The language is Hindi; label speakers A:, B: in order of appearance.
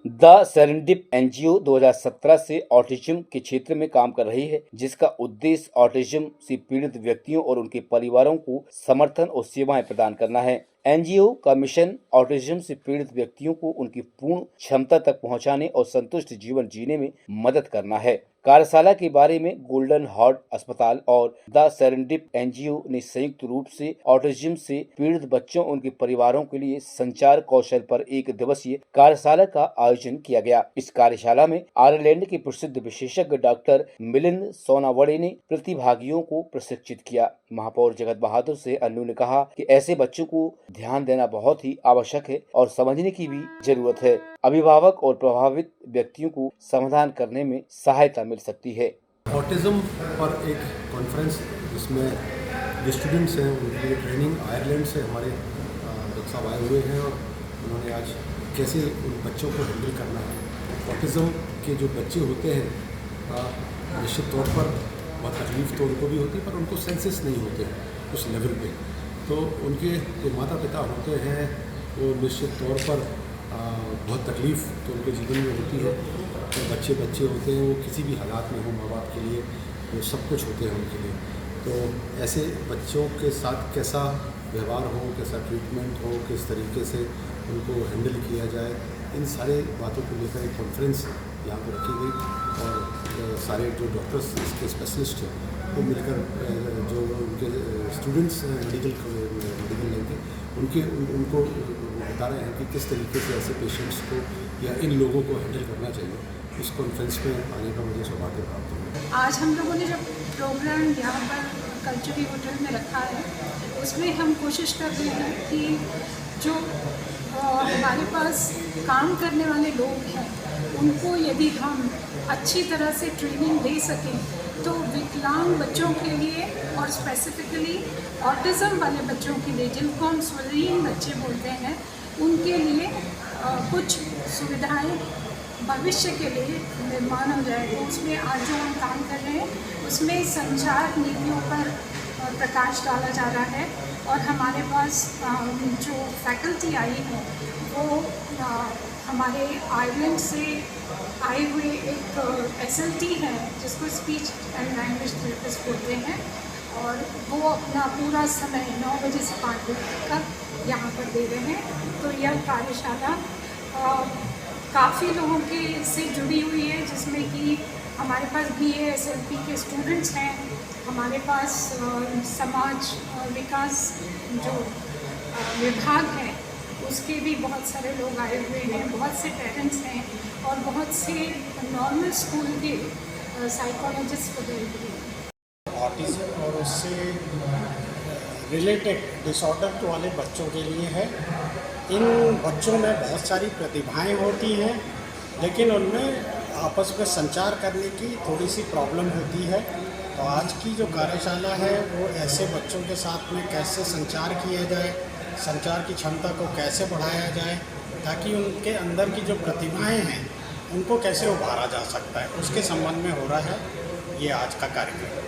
A: द सेरेंडिप एनजीओ 2017 से ऑटिज्म के क्षेत्र में काम कर रही है, जिसका उद्देश्य ऑटिज्म से पीड़ित व्यक्तियों और उनके परिवारों को समर्थन और सेवाएं प्रदान करना है। एनजीओ का मिशन ऑटिज्म से पीड़ित व्यक्तियों को उनकी पूर्ण क्षमता तक पहुंचाने और संतुष्ट जीवन जीने में मदद करना है। कार्यशाला के बारे में गोल्डन हार्ट अस्पताल और द सेरेंडिप एनजीओ ने संयुक्त रूप से ऑटिज्म से पीड़ित बच्चों और उनके परिवारों के लिए संचार कौशल पर एक दिवसीय कार्यशाला का आयोजन किया गया। इस कार्यशाला में आयरलैंड के प्रसिद्ध विशेषज्ञ डॉक्टर मिलिंद सोनावड़े ने प्रतिभागियों को प्रशिक्षित किया। महापौर जगत बहादुर से अन्नू ने कहा कि ऐसे बच्चों को ध्यान देना बहुत ही आवश्यक है और समझने की भी जरूरत है। अभिभावक और प्रभावित व्यक्तियों को समाधान करने में सहायता मिल सकती है।
B: ऑटिज्म पर एक कॉन्फ्रेंस जिसमें जो स्टूडेंट्स हैं उनके लिए ट्रेनिंग आयरलैंड से हमारे डॉक्टर साहब आए हुए हैं और उन्होंने आज कैसे उन बच्चों को हैंडल करना है। ऑटिज्म के जो बच्चे होते हैं निश्चित तौर पर बहुत तकलीफ तो उनको भी होती है, पर उनको सेंसेस नहीं होते उस लेवल पे। तो उनके जो माता पिता होते हैं वो निश्चित तौर पर बहुत तकलीफ़ तो उनके जीवन में होती है। तो बच्चे होते हैं, वो किसी भी हालात में हो माँ बाप के लिए वो सब कुछ होते हैं उनके लिए। तो ऐसे बच्चों के साथ कैसा व्यवहार हो, कैसा ट्रीटमेंट हो, किस तरीके से उनको हैंडल किया जाए, इन सारे बातों को लेकर एक कॉन्फ्रेंस यहाँ पर रखी गई और सारे जो डॉक्टर्स इसके स्पेशलिस्ट हैं वो मिलकर जो उनके स्टूडेंट्स मेडिकल लाइन के उनको बता रहे हैं कि किस तरीके से ऐसे पेशेंट्स को या इन लोगों को हैंडल करना चाहिए। इस कॉन्फ्रेंस में आने का मुझे सौभाग्य प्राप्त हुआ।
C: आज हम लोगों ने जब प्रोग्राम यहाँ पर कल्चरल होटल में रखा है उसमें हम कोशिश कर रहे हैं कि जो हमारे पास काम करने वाले लोग हैं उनको यदि हम अच्छी तरह से ट्रेनिंग दे सकें तो विकलांग बच्चों के लिए और स्पेसिफिकली ऑटिज़म वाले बच्चों के लिए जिनको हम स्वलीन बच्चे बोलते हैं उनके लिए कुछ सुविधाएं भविष्य के लिए निर्माण हो जाए। तो उसमें आज जो हम काम कर रहे हैं उसमें संचार नीतियों पर प्रकाश डाला जा रहा है और हमारे पास जो फैकल्टी आई है वो हमारे आयरलैंड से आए हुए एक SLT है जिसको स्पीच एंड लैंग्वेज थेरेपिस्ट बोलते हैं और वो अपना पूरा समय 9 बजे से 5 बजे तक यहाँ पर दे रहे हैं। तो यह कार्यशाला काफ़ी लोगों के से जुड़ी हुई है जिसमें कि हमारे पास BA SLP के स्टूडेंट्स हैं, हमारे पास समाज विकास जो विभाग है उसके भी बहुत सारे लोग आए हुए हैं, बहुत से पेरेंट्स हैं और बहुत से नॉर्मल स्कूल के साइकोलॉजिस्ट वगैरह भी।
D: ऑटिज़म और उससे रिलेटेड डिसऑर्डर वाले बच्चों के लिए है। इन बच्चों में बहुत सारी प्रतिभाएं होती हैं लेकिन उनमें आपस में संचार करने की थोड़ी सी प्रॉब्लम होती है। तो आज की जो कार्यशाला है वो ऐसे बच्चों के साथ में कैसे संचार किया जाए, संचार की क्षमता को कैसे बढ़ाया जाए ताकि उनके अंदर की जो प्रतिभाएं हैं उनको कैसे उभारा जा सकता है उसके संबंध में हो रहा है ये आज का कार्यक्रम।